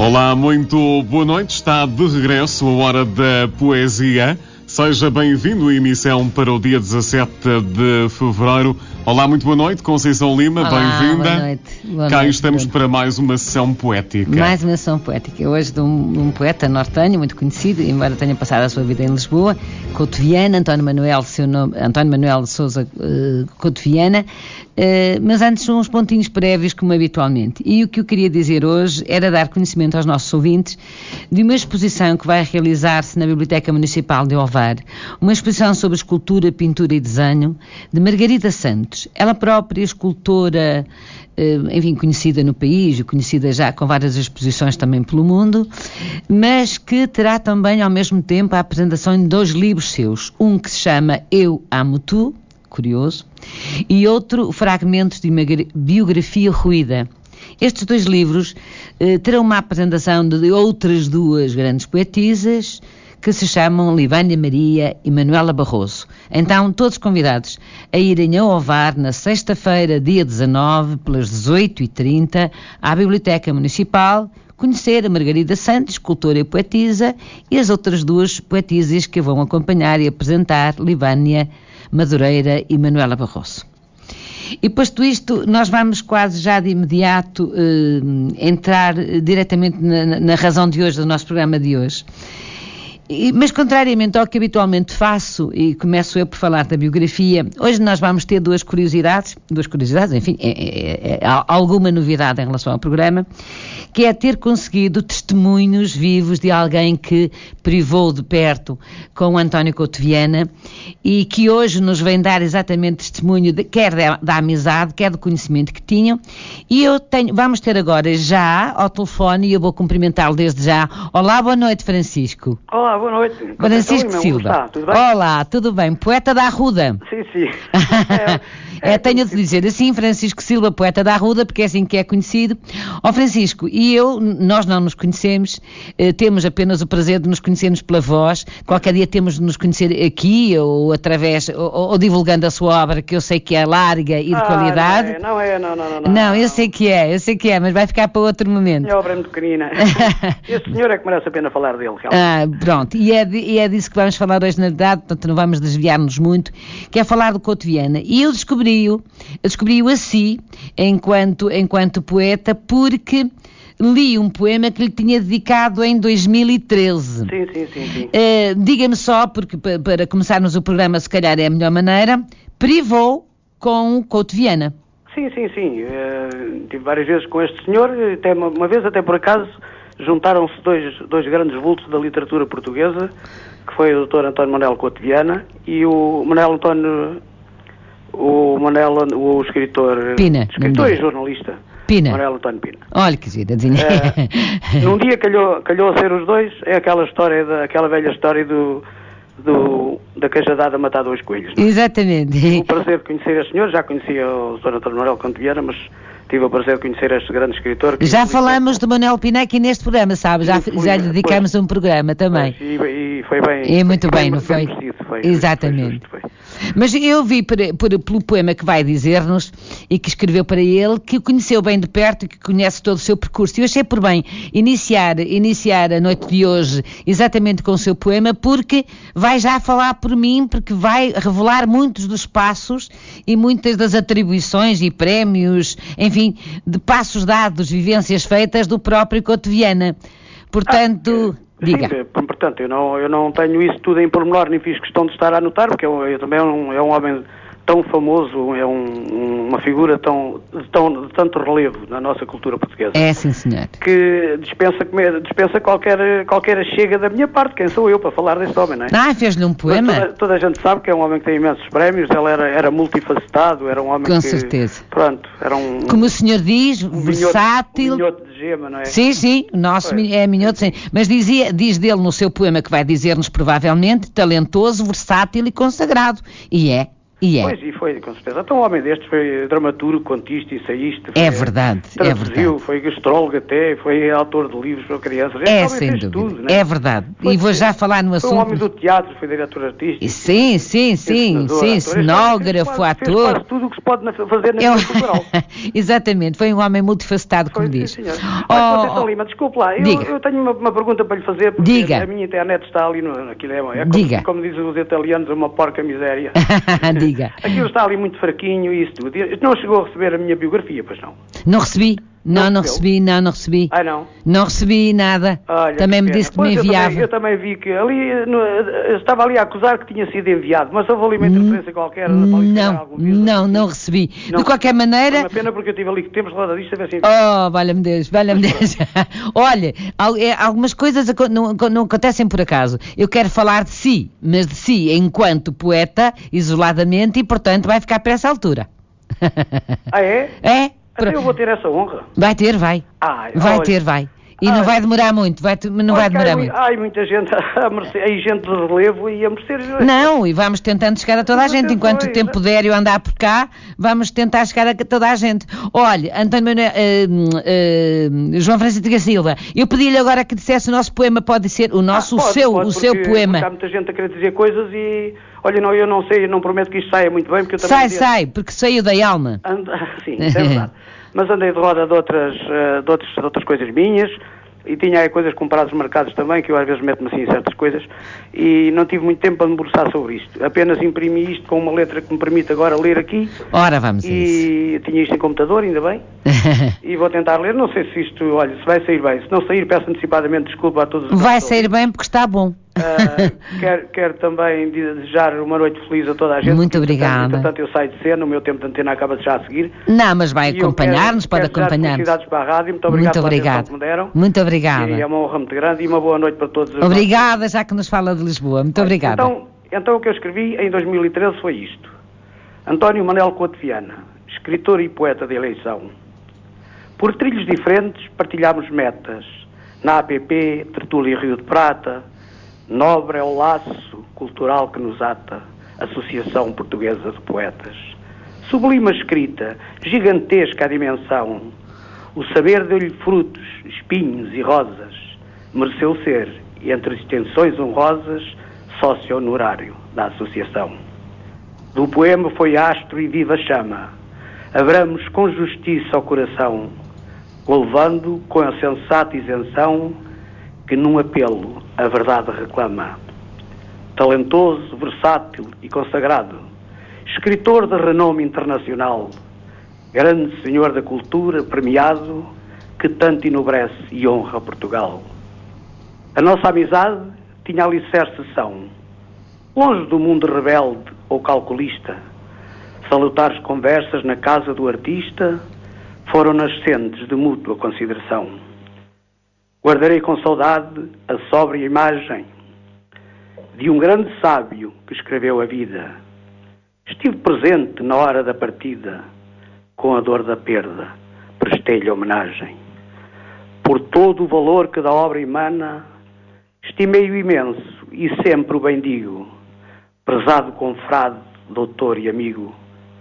Olá, muito boa noite. Está de regresso a Hora da Poesia. Seja bem-vindo à emissão para o dia 17 de fevereiro. Olá, muito boa noite, Conceição Lima, bem-vinda. Boa noite. Cá estamos para mais uma sessão poética. Mais uma sessão poética. Hoje de um poeta nortenho, muito conhecido, embora tenha passado a sua vida em Lisboa, Couto Viana, António Manuel de Sousa Couto Viana. Mas antes, uns pontinhos prévios, como habitualmente. E o que eu queria dizer hoje era dar conhecimento aos nossos ouvintes de uma exposição que vai realizar-se na Biblioteca Municipal de Ovar, uma exposição sobre escultura, pintura e desenho, de Margarida Santos. Ela própria, escultora, conhecida no país, conhecida já com várias exposições também pelo mundo, mas que terá também, ao mesmo tempo, a apresentação de 2 livros seus. Um que se chama Eu Amo Tu, curioso, e outro, Fragmentos de uma Biografia Ruída. Estes 2 livros terão uma apresentação de outras 2 grandes poetisas, que se chamam Livânia Maria e Manuela Barroso. Então, todos convidados a irem a Ovar na sexta-feira, dia 19, pelas 18h30, à Biblioteca Municipal, conhecer a Margarida Santos, escultora e poetisa, e as outras 2 poetisas que a vão acompanhar e apresentar, Livânia Madureira e Manuela Barroso. E posto isto, nós vamos quase já de imediato entrar diretamente na razão de hoje, do nosso programa de hoje. Mas contrariamente ao que habitualmente faço, e começo eu por falar da biografia, hoje nós vamos ter duas curiosidades, enfim, alguma novidade em relação ao programa, que é ter conseguido testemunhos vivos de alguém que privou de perto com o António Couto Viana e que hoje nos vem dar exatamente testemunho quer da amizade, quer do conhecimento que tinham. E vamos ter agora já ao telefone, e eu vou cumprimentá-lo desde já. Olá, boa noite, Francisco. Olá, boa noite. Francisco Silva. Está? Tudo bem? Olá, tudo bem? Poeta da Arruda. Sim. Tenho de dizer assim, Francisco Silva, poeta da Arruda, porque é assim que é conhecido. Francisco, nós não nos conhecemos, temos apenas o prazer de nos conhecermos pela voz. Qualquer dia temos de nos conhecer aqui, ou através, ou divulgando a sua obra, que eu sei que é larga e de qualidade. Não, eu sei que é, mas vai ficar para outro momento. A obra é muito pequenina. Esse senhor é que merece a pena falar dele, realmente. Pronto, e é disso que vamos falar hoje, na verdade, portanto não vamos desviar-nos muito, que é falar do Couto Viana. E eu descobri-o assim, enquanto poeta, porque li um poema que lhe tinha dedicado em 2013. Sim. Diga-me só, porque para começarmos o programa se calhar é a melhor maneira, privou com o Couto Viana. Sim. Tive várias vezes com este senhor, até uma vez, até por acaso, juntaram-se dois grandes vultos da literatura portuguesa, que foi o Dr. António Manuel Couto Viana e o escritor Pina, e jornalista Pina. Manuel António Pina. Olha que girazinha. Num dia calhou a ser os dois, é aquela velha história da cajadada matar 2 coelhos. Exatamente. Tive o prazer de conhecer este senhor, já conhecia o Dr. António Manuel Couto Viana, mas tive o prazer de conhecer este grande escritor. Já falamos de Manuel Pina aqui neste programa, sabe? Já lhe dedicamos um programa também. E foi bem. E muito bem, não foi? Exatamente. Foi. Mas eu vi pelo poema que vai dizer-nos e que escreveu para ele, que o conheceu bem de perto e que conhece todo o seu percurso. E eu achei por bem iniciar a noite de hoje exatamente com o seu poema, porque vai já falar por mim, porque vai revelar muitos dos passos e muitas das atribuições e prémios, enfim, de passos dados, vivências feitas do próprio Couto Viana. Portanto... Diga. Sim, portanto, eu não tenho isso tudo em pormenor, nem fiz questão de estar a anotar, porque eu também é um homem tão famoso, é uma figura de tanto relevo na nossa cultura portuguesa. É, sim, senhor. Que dispensa qualquer chega da minha parte. Quem sou eu para falar deste homem, não é? Fez-lhe um poema. Toda a gente sabe que é um homem que tem imensos prémios, ele era multifacetado, era um homem Com certeza. Pronto, era um... Como o senhor diz, versátil... Um minhoto de gema, não é? Sim, o nosso é minhoto, sim. Mas diz dele no seu poema, que vai dizer-nos provavelmente, talentoso, versátil e consagrado. E é. E é. Pois, e foi, com certeza. Então, um homem destes foi dramaturgo, contista, ensaísta. É verdade, traduziu, foi gastrólogo até, foi autor de livros para crianças. Sem dúvida. Tudo, né? É verdade. E vou já falar no assunto. Foi um homem do teatro, foi diretor artístico. Sim, cenógrafo, ator. Fez quase tudo o que se pode fazer na vida cultural. Exatamente, foi um homem multifacetado, como diz. Sim, senhor. Conceição Lima, desculpe lá, eu tenho uma pergunta para lhe fazer, porque Diga. A minha internet está ali aquilo como dizem os italianos, uma porca miséria. Diga. Aquilo está ali muito fraquinho e isso tudo. Não chegou a receber a minha biografia, pois não? Não recebi. Não recebi. Ah, não? Não recebi nada. Olha, também me disse que me enviava. Eu também vi que ali, estava ali a acusar que tinha sido enviado, mas houve ali uma interferência qualquer. Não recebi. Não. De qualquer maneira... É uma pena porque eu tive ali que temos lá disto a ver se enviado. Oh, valha-me Deus. Olha, algumas coisas não acontecem por acaso. Eu quero falar de si, mas de si enquanto poeta, isoladamente, e portanto vai ficar para essa altura. Ah, é? É. Até eu vou ter essa honra. Vai. Vai. E não vai demorar muito, não vai demorar muito. Há muita gente a merecer, aí gente de relevo e a merecer... Não, e vamos tentando chegar a toda a gente. Enquanto o tempo der e eu andar por cá, vamos tentar chegar a toda a gente. Olha, António Manuel, João Francisco da Silva, eu pedi-lhe agora que dissesse o nosso poema, pode ser o nosso, o seu poema. Há muita gente a querer dizer coisas e... Olha, eu não sei, eu não prometo que isto saia muito bem, porque eu também... Sai, porque saiu da alma. Sim, é verdade. Mas andei de roda de outras coisas minhas, e tinha aí coisas com prazos marcados também, que eu às vezes meto-me assim em certas coisas, e não tive muito tempo para me debruçar sobre isto. Apenas imprimi isto com uma letra que me permite agora ler aqui. Ora, vamos a isso. E tinha isto em computador, ainda bem, e vou tentar ler. Não sei se isto, olha, se vai sair bem. Se não sair, peço antecipadamente desculpa a todos os... Vai sair bem porque está bom. Quero também desejar uma noite feliz a toda a gente. Muito obrigada. Portanto, eu saio de cena, o meu tempo de antena acaba de já a seguir. Não, mas vai acompanhar-nos, pode acompanhar-nos. Felicidades para a rádio, muito obrigado pela atenção que me deram. Muito obrigada. E é uma honra muito grande e uma boa noite para todos. Obrigada, já que nos fala de Lisboa. Muito obrigada. Então o que eu escrevi em 2013 foi isto. António Manuel Couto Viana, escritor e poeta de eleição. Por trilhos diferentes partilhámos metas. Na APP, Tertúlia Rio de Prata, nobre é o laço cultural que nos ata, Associação Portuguesa de Poetas. Sublime a escrita, gigantesca a dimensão, o saber deu-lhe frutos, espinhos e rosas, mereceu ser, entre extensões honrosas, sócio honorário da Associação. Do poema foi astro e viva chama, abramos com justiça ao coração, louvando com a sensata isenção que num apelo a verdade reclama. Talentoso, versátil e consagrado, escritor de renome internacional, grande senhor da cultura, premiado, que tanto enobrece e honra Portugal. A nossa amizade tinha alicerce são, longe do mundo rebelde ou calculista, salutares conversas na casa do artista foram nascentes de mútua consideração. Guardarei com saudade a sóbria imagem de um grande sábio que escreveu a vida. Estive presente na hora da partida, com a dor da perda, prestei-lhe homenagem. Por todo o valor que da obra emana, estimei-o imenso e sempre o bendigo. Prezado confrade, doutor e amigo,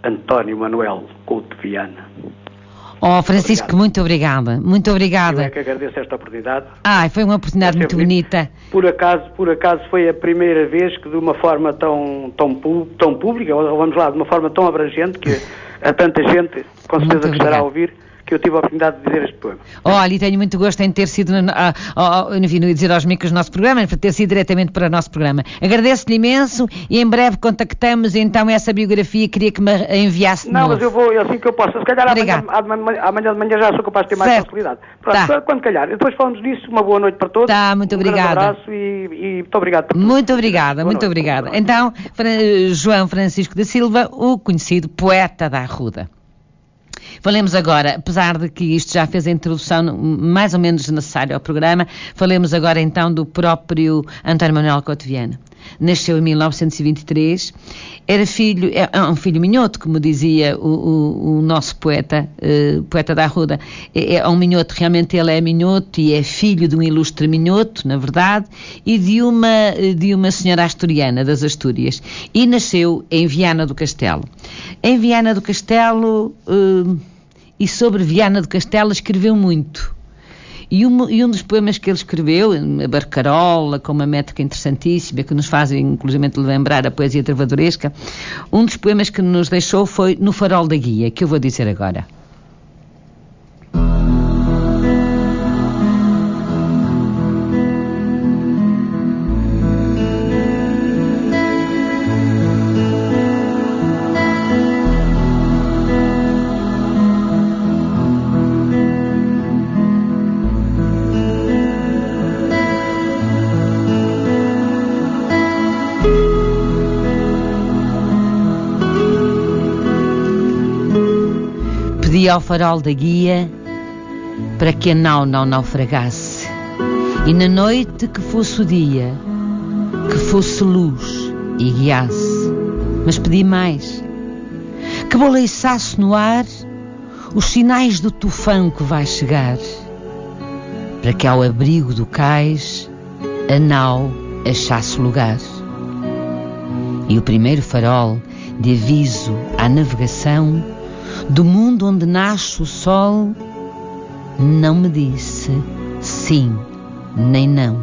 António Manuel Couto Viana. Oh, Francisco, obrigado. Muito obrigada. Eu é que agradeço esta oportunidade. Foi uma oportunidade muito bonita. Por acaso foi a primeira vez que de uma forma tão pública, ou vamos lá, de uma forma tão abrangente, que a tanta gente, com certeza que estará a ouvir, que eu tive a oportunidade de dizer este poema. Olha, e tenho muito gosto em ter sido, enfim, não ia dizer aos micros do nosso programa, mas para ter sido diretamente para o nosso programa. Agradeço-lhe imenso e em breve contactamos então essa biografia, queria que me enviasse de novo. Mas eu vou, assim que eu posso, se calhar amanhã de manhã já sou capaz de ter mais facilidade. Pronto, quando calhar. Depois falamos disso, uma boa noite para todos. Muito obrigada. Um abraço e muito obrigado por tudo. Muito obrigada. Então, João Francisco da Silva, o conhecido poeta da Arruda. Falemos agora, apesar de que isto já fez a introdução mais ou menos necessária ao programa, falemos agora então do próprio António Manuel Couto Viana. nasceu em 1923, era filho, é um filho minhoto, como dizia o nosso poeta da Arruda. É um minhoto, realmente ele é minhoto e é filho de um ilustre minhoto, na verdade, e de uma senhora asturiana, das Astúrias. E nasceu em Viana do Castelo. Em Viana do Castelo, e sobre Viana do Castelo escreveu muito. E um dos poemas que ele escreveu, a Barcarola, com uma métrica interessantíssima, que nos faz inclusive lembrar a poesia travadoresca, um dos poemas que nos deixou foi No Farol da Guia, que eu vou dizer agora. Pedi ao farol da guia para que a nau não naufragasse, e na noite que fosse o dia, que fosse luz e guiasse. Mas pedi mais, que baleiçasse no ar os sinais do tufão que vai chegar, para que ao abrigo do cais a nau achasse lugar. E o primeiro farol de aviso à navegação do mundo onde nasce o sol não me disse sim nem não,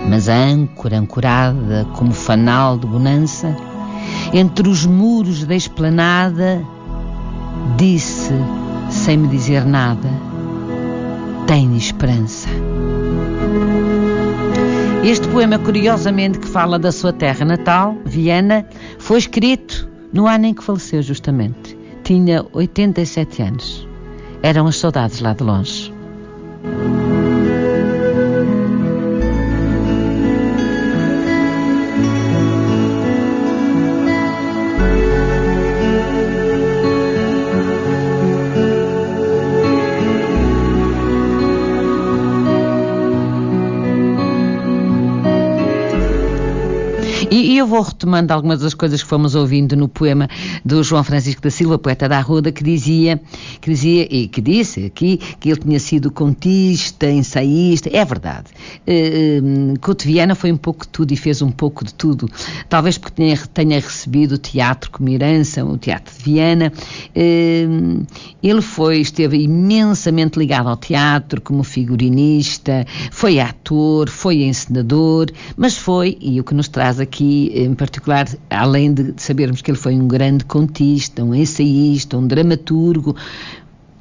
mas a âncora ancorada como fanal de bonança entre os muros da esplanada disse sem me dizer nada: tem esperança. Este poema, curiosamente, que fala da sua terra natal, Viana, foi escrito no ano em que faleceu, justamente. Tinha 87 anos. Eram as saudades lá de longe. E eu vou retomando algumas das coisas que fomos ouvindo no poema do João Francisco da Silva, poeta da Arruda, que disse aqui que ele tinha sido contista, ensaísta. É verdade. Couto Viana foi um pouco de tudo e fez um pouco de tudo. Talvez porque tenha recebido o teatro como herança, o Teatro de Viana. Ele esteve imensamente ligado ao teatro como figurinista, foi ator, foi encenador, mas foi, e o que nos traz aqui em particular, além de sabermos que ele foi um grande contista, um ensaísta, um dramaturgo,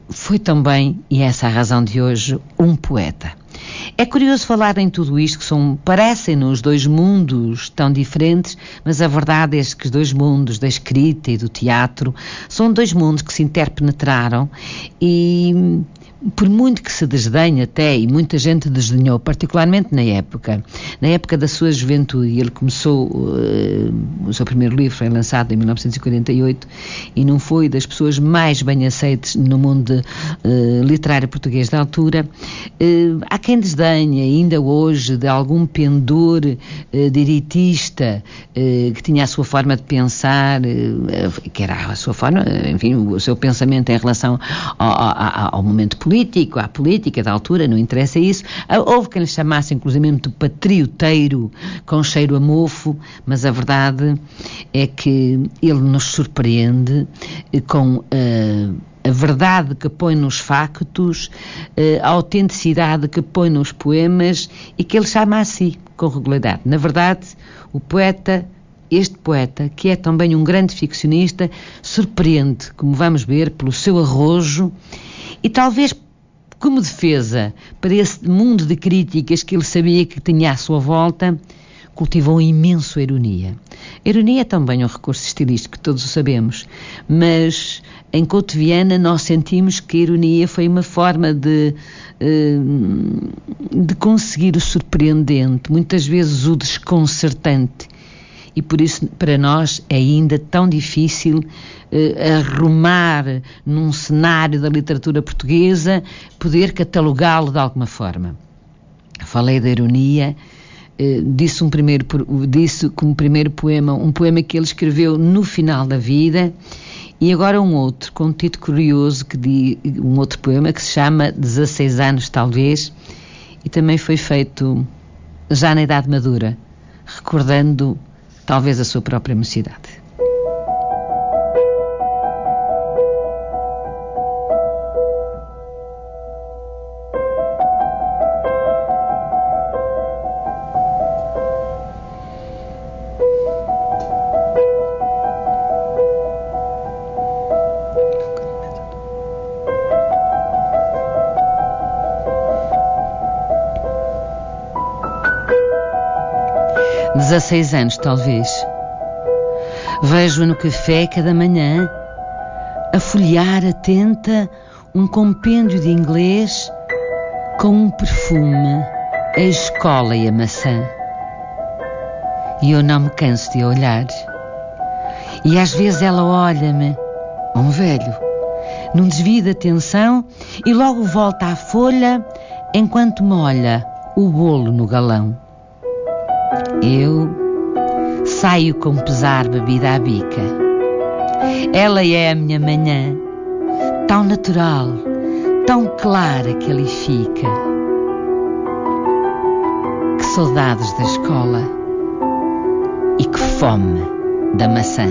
foi também, e essa é a razão de hoje, um poeta. É curioso falar em tudo isto, que parecem-nos dois mundos tão diferentes, mas a verdade é que os dois mundos, da escrita e do teatro, são dois mundos que se interpenetraram e, por muito que se desdenhe até, e muita gente desdenhou, particularmente na época da sua juventude, ele começou, o seu primeiro livro foi lançado em 1948 e não foi das pessoas mais bem aceitas no mundo literário português da altura. Há quem desdenhe ainda hoje de algum pendor direitista que tinha a sua forma de pensar, que era a sua forma, enfim, o seu pensamento em relação ao momento político, à política da altura, não interessa isso. Houve quem lhe chamasse inclusive de patrioteiro com cheiro a mofo, mas a verdade é que ele nos surpreende com a verdade que põe nos factos, a autenticidade que põe nos poemas e que ele chama a si com regularidade. Na verdade, este poeta, que é também um grande ficcionista, surpreende, como vamos ver, pelo seu arrojo e talvez como defesa para esse mundo de críticas que ele sabia que tinha à sua volta, cultivou imenso a ironia. A ironia é também um recurso estilístico, todos o sabemos, mas em Couto Viana nós sentimos que a ironia foi uma forma de conseguir o surpreendente, muitas vezes o desconcertante. E por isso, para nós, é ainda tão difícil arrumar num cenário da literatura portuguesa, poder catalogá-lo de alguma forma. Falei da ironia, disse como primeiro poema, um poema que ele escreveu no final da vida, e agora um outro, com um título curioso, um outro poema que se chama 16 anos talvez, e também foi feito já na idade madura, recordando talvez a sua própria mocidade. 16 anos, talvez. Vejo-a no café cada manhã, a folhear atenta um compêndio de inglês com um perfume, a escola e a maçã. E eu não me canso de olhar. E às vezes ela olha-me, um velho, num desvio de atenção, e logo volta à folha enquanto molha o bolo no galão. Eu saio com pesar bebida à bica. Ela é a minha manhã, tão natural, tão clara que ali fica. Que saudades da escola e que fome da maçã.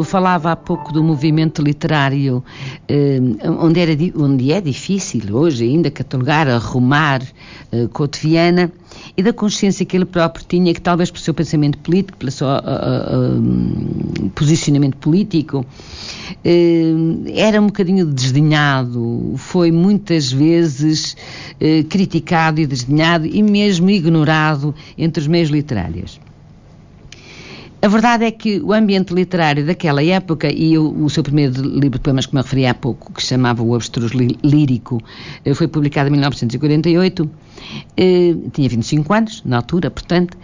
Falava há pouco do movimento literário, onde é difícil hoje ainda catalogar, arrumar Couto Viana, e da consciência que ele próprio tinha, que talvez pelo seu pensamento político, pelo seu posicionamento político, era um bocadinho desdenhado, foi muitas vezes criticado e desdenhado e mesmo ignorado entre os meios literários. A verdade é que o ambiente literário daquela época, e o seu primeiro livro de poemas que me referi há pouco, que se chamava O Abstrus Lírico, foi publicado em 1948, tinha 25 anos, na altura, portanto,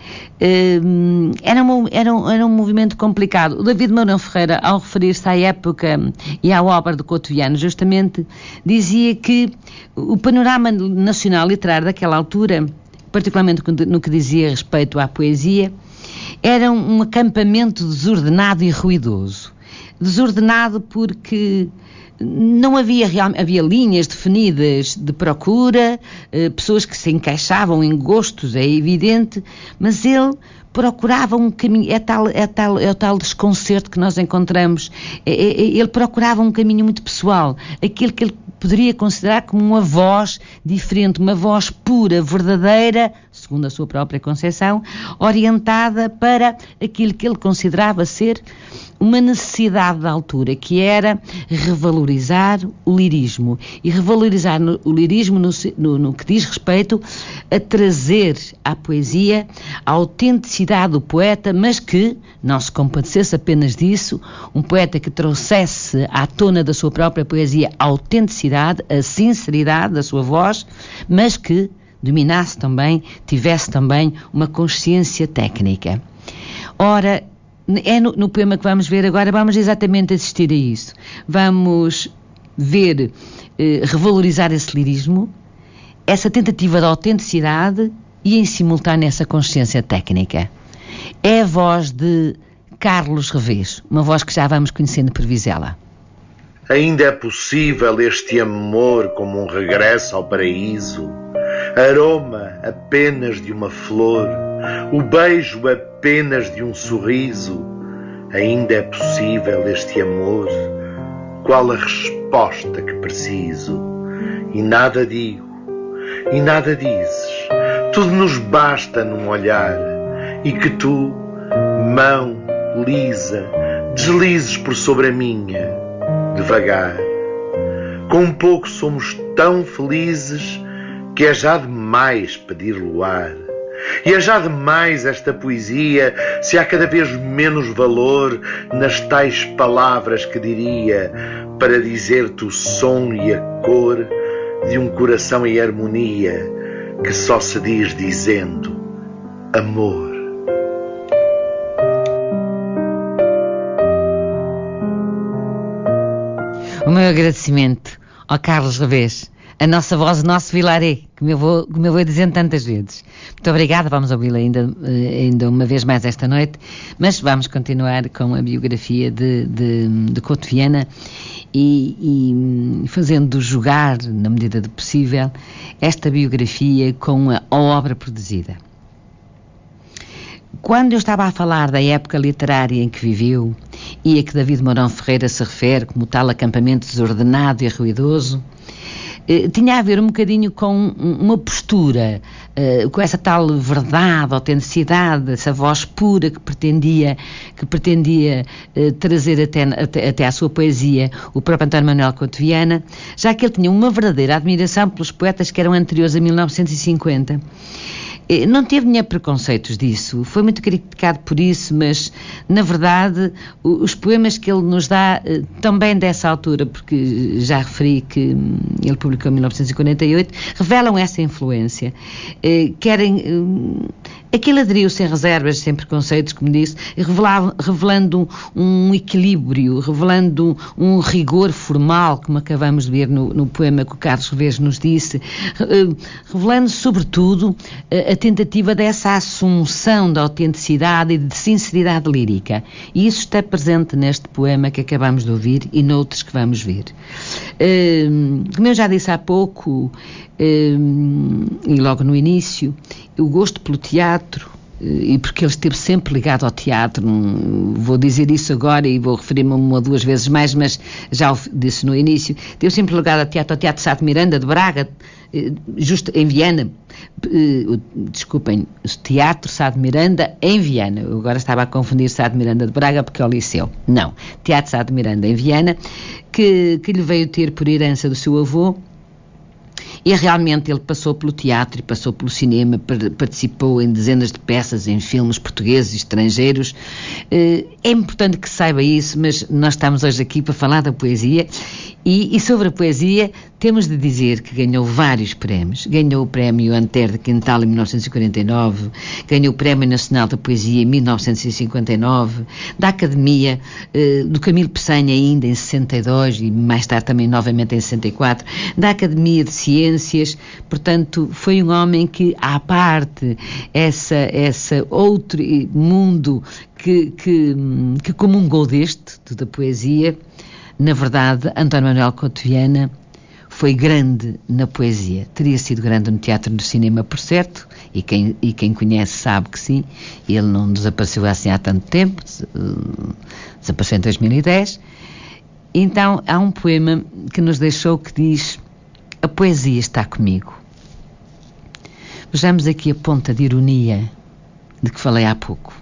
era um movimento complicado. O David Mourão Ferreira, ao referir-se à época e à obra de Couto Viana, justamente, dizia que o panorama nacional literário daquela altura, particularmente no que dizia respeito à poesia, era um acampamento desordenado e ruidoso. Desordenado porque não havia linhas definidas de procura, pessoas que se encaixavam em gostos, é evidente, mas ele procurava um caminho, é o tal desconcerto que nós encontramos, ele procurava um caminho muito pessoal, aquilo que ele poderia considerar como uma voz diferente, uma voz pura, verdadeira, segundo a sua própria concepção, orientada para aquilo que ele considerava ser uma necessidade da altura, que era revalorizar o lirismo. E revalorizar o lirismo no que diz respeito a trazer à poesia a autenticidade do poeta, mas que não se compadecesse apenas disso, um poeta que trouxesse à tona da sua própria poesia a autenticidade, a sinceridade da sua voz, mas que dominasse também, tivesse também uma consciência técnica. Ora, é no poema que vamos ver agora, vamos exatamente assistir a isso. Vamos ver, revalorizar esse lirismo, essa tentativa de autenticidade e, em simultâneo, essa consciência técnica. É a voz de Carlos Revés, uma voz que já vamos conhecendo por Vizela. Ainda é possível este amor como um regresso ao paraíso, aroma apenas de uma flor, o beijo apenas de um sorriso. Ainda é possível este amor, qual a resposta que preciso. E nada digo, e nada dizes, tudo nos basta num olhar, e que tu, mão lisa, deslizes por sobre a minha, devagar. Com pouco somos tão felizes que é já demais pedir luar. E é já demais esta poesia se há cada vez menos valor nas tais palavras que diria para dizer-te o som e a cor de um coração em harmonia que só se diz dizendo amor. O meu agradecimento ao Carlos Revés, a nossa voz, o nosso Vilaré, que me vou dizendo tantas vezes. Muito obrigada, vamos ouvi-la ainda uma vez mais esta noite, mas vamos continuar com a biografia de Couto Viana e fazendo jogar, na medida do possível, esta biografia com a obra produzida. Quando eu estava a falar da época literária em que viveu e a que David Mourão Ferreira se refere como tal acampamento desordenado e ruidoso, tinha a ver um bocadinho com uma postura, com essa tal verdade, autenticidade, essa voz pura que pretendia trazer até à sua poesia o próprio António Manuel Couto Viana, já que ele tinha uma verdadeira admiração pelos poetas que eram anteriores a 1950. Não teve nem preconceitos disso, foi muito criticado por isso, mas na verdade os poemas que ele nos dá também dessa altura, porque já referi que ele publicou em 1948, revelam essa influência. Aquilo aderiu sem reservas, sem preconceitos, como disse, revelando um equilíbrio, revelando um rigor formal, como acabamos de ver no poema que o Carlos Revés nos disse, revelando sobretudo a tentativa dessa assunção da autenticidade e de sinceridade lírica. E isso está presente neste poema que acabamos de ouvir e noutros que vamos ver. Como eu já disse há pouco, e logo no início, o gosto pelo teatro, e porque ele esteve sempre ligado ao teatro, vou dizer isso agora e vou referir-me uma ou duas vezes mais, mas já o disse no início, esteve sempre ligado ao Teatro Sá de Miranda de Braga, justo em Viana, desculpem, Teatro Sá de Miranda em Viana, eu agora estava a confundir Sá de Miranda de Braga porque é o Liceu, não, Teatro Sá de Miranda em Viana, que lhe veio ter por herança do seu avô. E realmente ele passou pelo teatro e passou pelo cinema, participou em dezenas de peças, em filmes portugueses e estrangeiros. É importante que saiba isso, mas nós estamos hoje aqui para falar da poesia e sobre a poesia temos de dizer que ganhou vários prémios. Ganhou o Prémio Anter de Quintal em 1949, ganhou o Prémio Nacional da Poesia em 1959, da Academia do Camilo Peçanha ainda em 62 e mais tarde também novamente em 64, da Academia de Ciências. Portanto, foi um homem que, à parte essa outro mundo que comungou deste, da poesia, na verdade, António Manuel Couto Viana foi grande na poesia. Teria sido grande no teatro e no cinema, por certo, e quem conhece sabe que sim. Ele não desapareceu assim há tanto tempo, desapareceu em 2010. Então, há um poema que nos deixou que diz: a poesia está comigo. Vejamos aqui a ponta de ironia de que falei há pouco.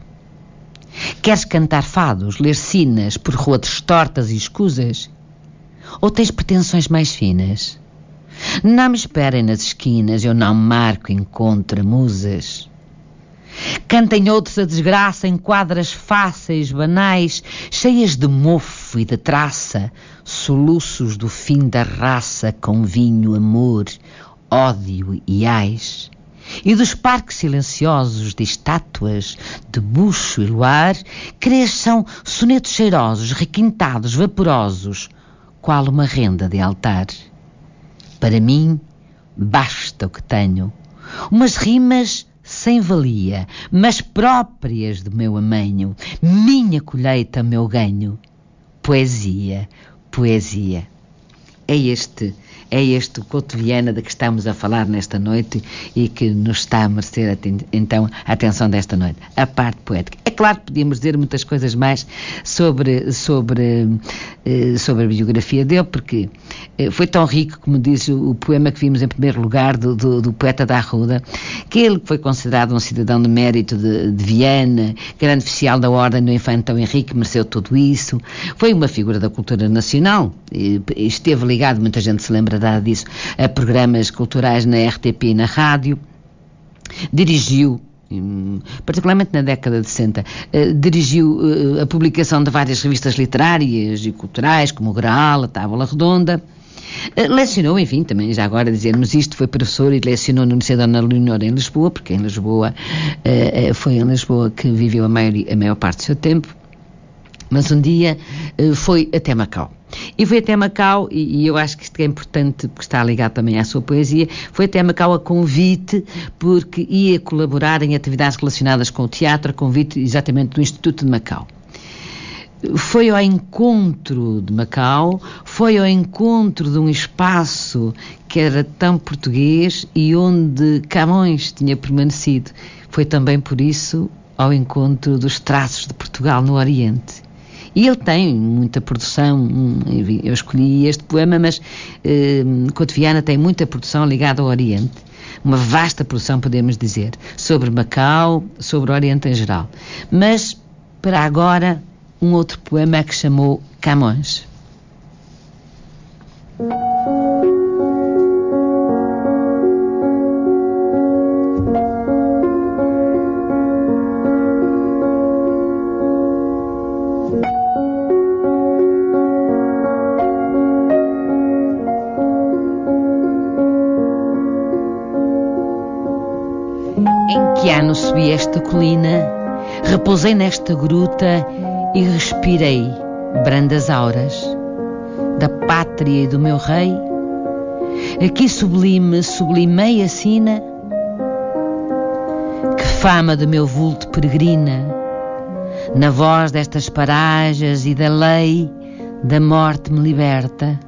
Queres cantar fados, ler sinas por rodas tortas e escusas? Ou tens pretensões mais finas? Não me esperem nas esquinas, eu não marco encontro musas. Cantem outros a desgraça em quadras fáceis, banais, cheias de mofo e de traça, soluços do fim da raça com vinho, amor, ódio e ais. E dos parques silenciosos de estátuas, de bucho e luar, cresçam sonetos cheirosos, requintados, vaporosos, qual uma renda de altar. Para mim, basta o que tenho, umas rimas sem valia, mas próprias do meu amanho, minha colheita, meu ganho. Poesia, poesia. É este o Couto Viana de que estamos a falar nesta noite e que nos está a merecer então a atenção desta noite, a parte poética. É claro que podíamos dizer muitas coisas mais sobre a biografia dele, porque foi tão rico, como diz o poema que vimos em primeiro lugar do poeta da Arruda, que ele foi considerado um cidadão de mérito de Viana, grande oficial da Ordem do Infante Dom Henrique, mereceu tudo isso, foi uma figura da cultura nacional, esteve ligado, muita gente se lembra disso, a programas culturais na RTP e na rádio, dirigiu particularmente na década de 60. Dirigiu a publicação de várias revistas literárias e culturais, como o Graal, a Tábua Redonda. Lecionou, enfim, também já agora dizermos isto, foi professor e lecionou no Liceu Dona Leonor em Lisboa, porque em Lisboa, foi em Lisboa que viveu a maior parte do seu tempo. Mas um dia foi até Macau. E foi até Macau, e eu acho que isto é importante porque está ligado também à sua poesia, foi até Macau a convite, porque ia colaborar em atividades relacionadas com o teatro, a convite exatamente do Instituto de Macau. Foi ao encontro de Macau, foi ao encontro de um espaço que era tão português e onde Camões tinha permanecido. Foi também por isso ao encontro dos traços de Portugal no Oriente. E ele tem muita produção, eu escolhi este poema, mas Couto Viana tem muita produção ligada ao Oriente, uma vasta produção, podemos dizer, sobre Macau, sobre o Oriente em geral. Mas, para agora, um outro poema que chamou Camões. Em que ano subi esta colina, repousei nesta gruta e respirei brandas auras da pátria e do meu rei. Aqui sublime, sublimei a sina, que fama do meu vulto peregrina, na voz destas paragens e da lei da morte me liberta,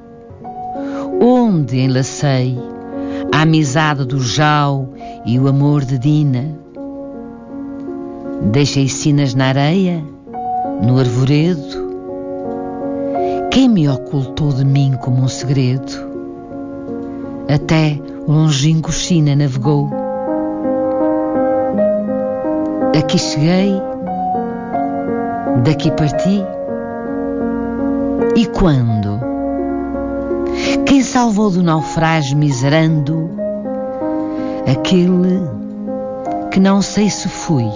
onde enlacei a amizade do Jau e o amor de Dina. Deixei sinas na areia, no arvoredo. Quem me ocultou de mim como um segredo? Até o longínquo China navegou. Aqui cheguei, daqui parti. E quando? Quem salvou do naufrágio miserando? Aquele que não sei se fui,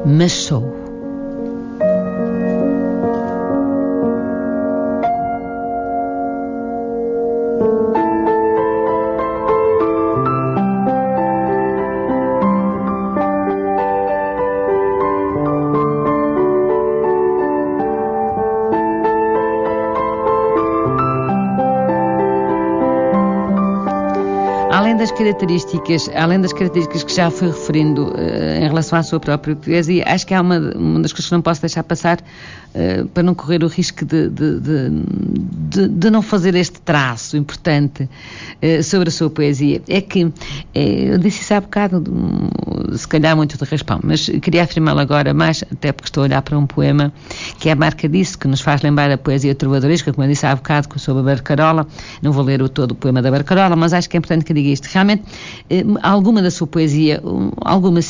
mas sou. Além das características que já fui referindo em relação à sua própria poesia, acho que há uma das coisas que não posso deixar passar para não correr o risco de não fazer este traço importante sobre a sua poesia. É que, eu disse isso há bocado, se calhar muito de raspão, mas queria afirmá-lo agora mais, até porque estou a olhar para um poema que é a marca disso, que nos faz lembrar a poesia trovadoresca, como eu disse há bocado, sobre a Barcarola. Não vou ler todo o poema da Barcarola, mas acho que é importante que diga isto. Realmente, alguma da sua poesia, alguma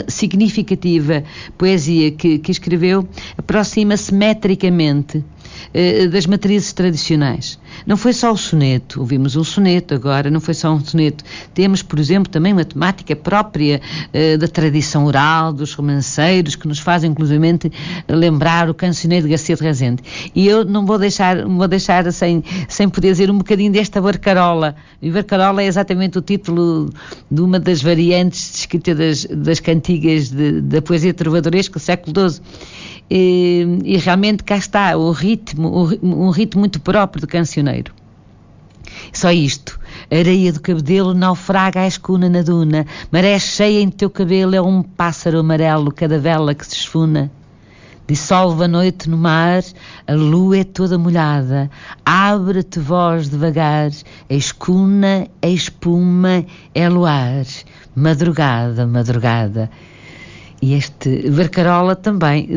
significativa poesia que escreveu, aproxima-se metricamente das matrizes tradicionais. Não foi só o soneto, ouvimos um soneto agora, não foi só um soneto. Temos, por exemplo, também uma temática própria da tradição oral, dos romanceiros, que nos fazem, inclusivamente, lembrar o cancioneiro de Garcia de Rezende. E eu não vou deixar sem poder dizer um bocadinho desta Barcarola. E Barcarola é exatamente o título de uma das variantes descritas das cantigas da poesia trovadoresca do século XII. E realmente cá está um ritmo muito próprio do cancioneiro. Só isto: areia do cabedelo naufraga a escuna na duna, maré cheia em teu cabelo é um pássaro amarelo, cada vela que se esfuna. Dissolve a noite no mar, a lua é toda molhada, abre-te voz devagar, a escuna, a espuma, é luar, madrugada, madrugada. E este Barcarola também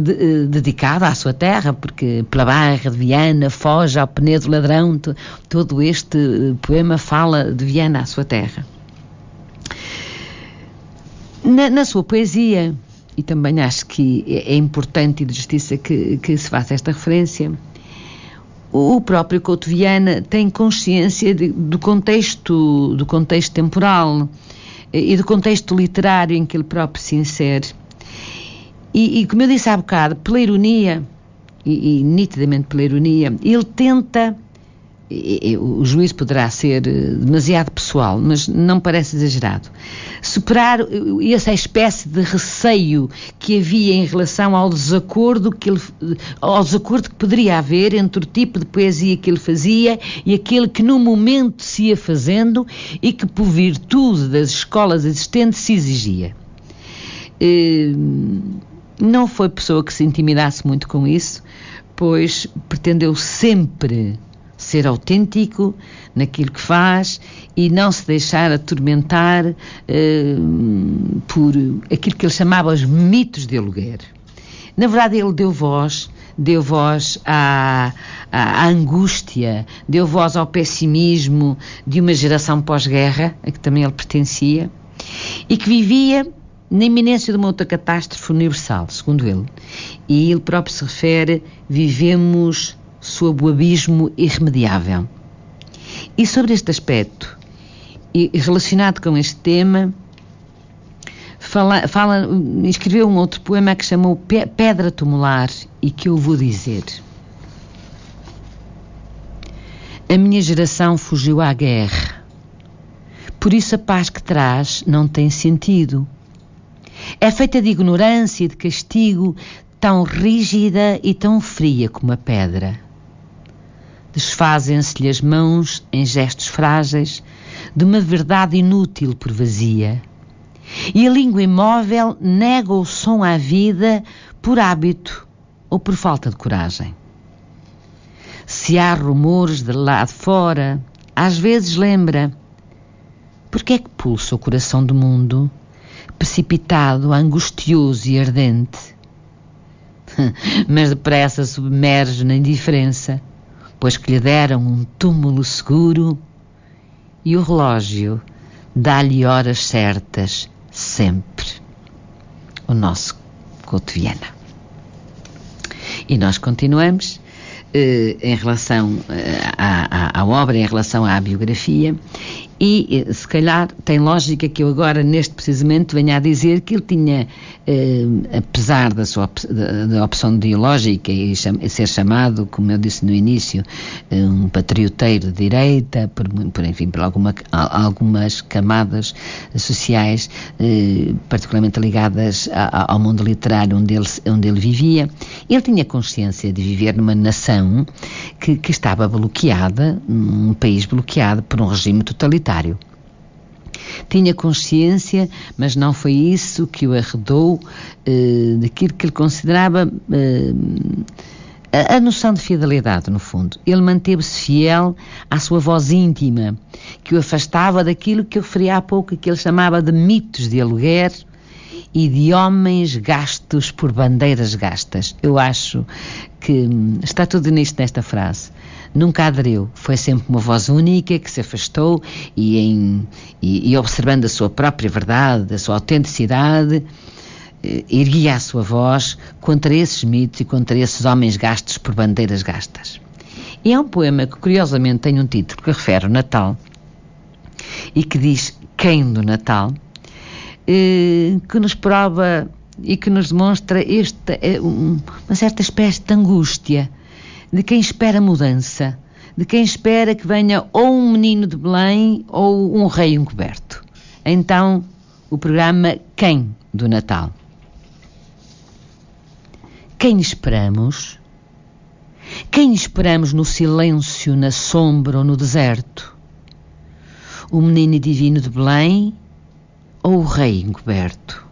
dedicado à sua terra, porque pela Barra de Viana, foge ao Penedo Ladrão, todo este poema fala de Viana, à sua terra. Na sua poesia, e também acho que é importante e de justiça que se faça esta referência, o próprio Couto Viana tem consciência do contexto temporal. e do contexto literário em que ele próprio se insere. E como eu disse há bocado, pela ironia, e nitidamente pela ironia, ele tenta, o juízo poderá ser demasiado pessoal, mas não parece exagerado, superar essa espécie de receio que havia em relação ao desacordo que poderia haver entre o tipo de poesia que ele fazia e aquele que no momento se ia fazendo e que por virtude das escolas existentes se exigia. Não foi pessoa que se intimidasse muito com isso, pois pretendeu sempre ser autêntico naquilo que faz e não se deixar atormentar por aquilo que ele chamava os mitos de aluguer. Na verdade, ele deu voz à angústia, deu voz ao pessimismo de uma geração pós-guerra, a que também ele pertencia, e que vivia na iminência de uma outra catástrofe universal, segundo ele. E ele próprio se refere: vivemos sob o abismo irremediável. E sobre este aspecto, e relacionado com este tema, escreveu um outro poema que chamou Pedra Tumular, e que eu vou dizer. A minha geração fugiu à guerra, por isso a paz que traz não tem sentido. É feita de ignorância e de castigo, tão rígida e tão fria como a pedra. Desfazem-se-lhe as mãos em gestos frágeis de uma verdade inútil por vazia. E a língua imóvel nega o som à vida por hábito ou por falta de coragem. Se há rumores de lá de fora, às vezes lembra: porque é que pulsa o coração do mundo, precipitado, angustioso e ardente? Mas depressa submerge na indiferença, pois que lhe deram um túmulo seguro e o relógio dá-lhe horas certas sempre. O nosso Couto Viana. E nós continuamos em relação à obra, em relação à biografia, e se calhar tem lógica que eu agora, neste precisamente, venha a dizer que ele tinha, apesar da opção ideológica e ser chamado, como eu disse no início, um patrioteiro de direita, enfim, por algumas camadas sociais, particularmente ligadas ao mundo literário onde ele vivia, ele tinha consciência de viver numa nação que estava bloqueada, um país bloqueado por um regime totalitário. Tinha consciência, mas não foi isso que o arredou daquilo que ele considerava a noção de fidelidade, no fundo. Ele manteve-se fiel à sua voz íntima, que o afastava daquilo que eu referi há pouco, que ele chamava de mitos de aluguer e de homens gastos por bandeiras gastas. Eu acho que está tudo nisto nesta frase. Nunca aderiu, foi sempre uma voz única que se afastou e observando a sua própria verdade, a sua autenticidade, erguia a sua voz contra esses mitos e contra esses homens gastos por bandeiras gastas. E é um poema que curiosamente tem um título que refere ao Natal e que diz Quem do Natal, que nos prova e que nos demonstra uma certa espécie de angústia de quem espera mudança, de quem espera que venha ou um menino de Belém ou um rei encoberto. Então, o programa Quem do Natal. Quem esperamos? Quem esperamos no silêncio, na sombra ou no deserto? O menino divino de Belém ou o rei encoberto?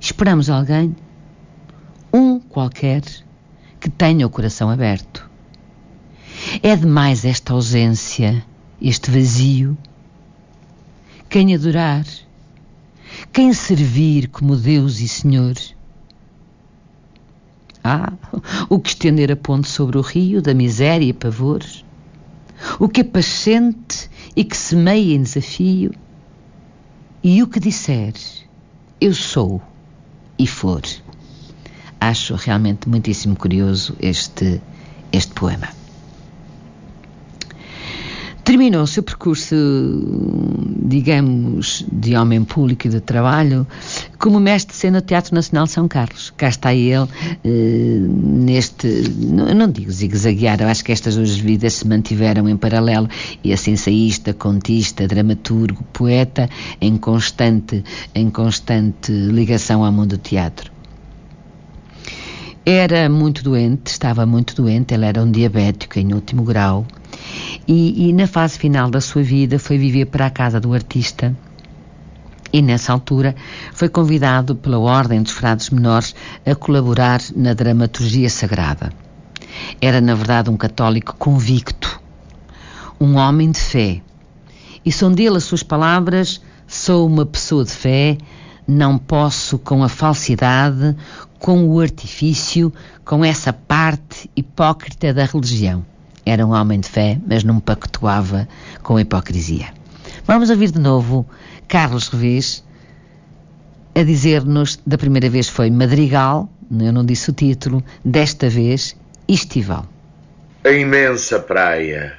Esperamos alguém? Um qualquer que tenha o coração aberto. É demais esta ausência, este vazio. Quem adorar? Quem servir como Deus e Senhor? O que estender a ponte sobre o rio da miséria e pavor? O que apascente e que semeia em desafio? E o que disser, eu sou e for. Acho realmente muitíssimo curioso este poema. Terminou o seu percurso, digamos, de homem público e de trabalho como mestre de cena do Teatro Nacional de São Carlos. Cá está ele, não digo zigue-zaguear, eu acho que estas duas vidas se mantiveram em paralelo, e assim ensaísta, contista, dramaturgo, poeta, em constante ligação ao mundo do teatro. Era muito doente, estava muito doente, ele era um diabético em último grau, e na fase final da sua vida foi viver para a casa do artista, e nessa altura foi convidado pela Ordem dos Frades Menores a colaborar na dramaturgia sagrada. Era, na verdade, um católico convicto, um homem de fé, e são dele as suas palavras: sou uma pessoa de fé, não posso com a falsidade, com o artifício, com essa parte hipócrita da religião. Era um homem de fé, mas não pactuava com a hipocrisia. Vamos ouvir de novo Carlos Revés a dizer-nos, da primeira vez foi Madrigal, eu não disse o título, desta vez Estival. A imensa praia,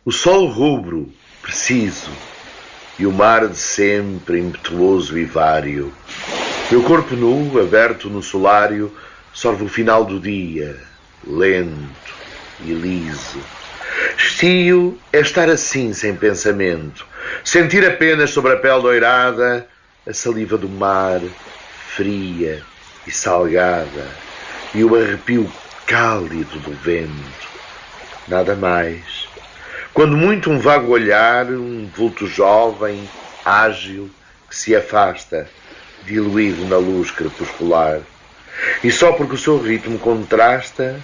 o sol rubro, preciso, e o mar de sempre impetuoso e vário. Meu corpo nu, aberto no solário, sorve o final do dia, lento e liso. Estio é estar assim, sem pensamento, sentir apenas sobre a pele doirada a saliva do mar, fria e salgada, e o arrepio cálido do vento. Nada mais. Quando muito um vago olhar, um vulto jovem, ágil, que se afasta, diluído na luz crepuscular, e só porque o seu ritmo contrasta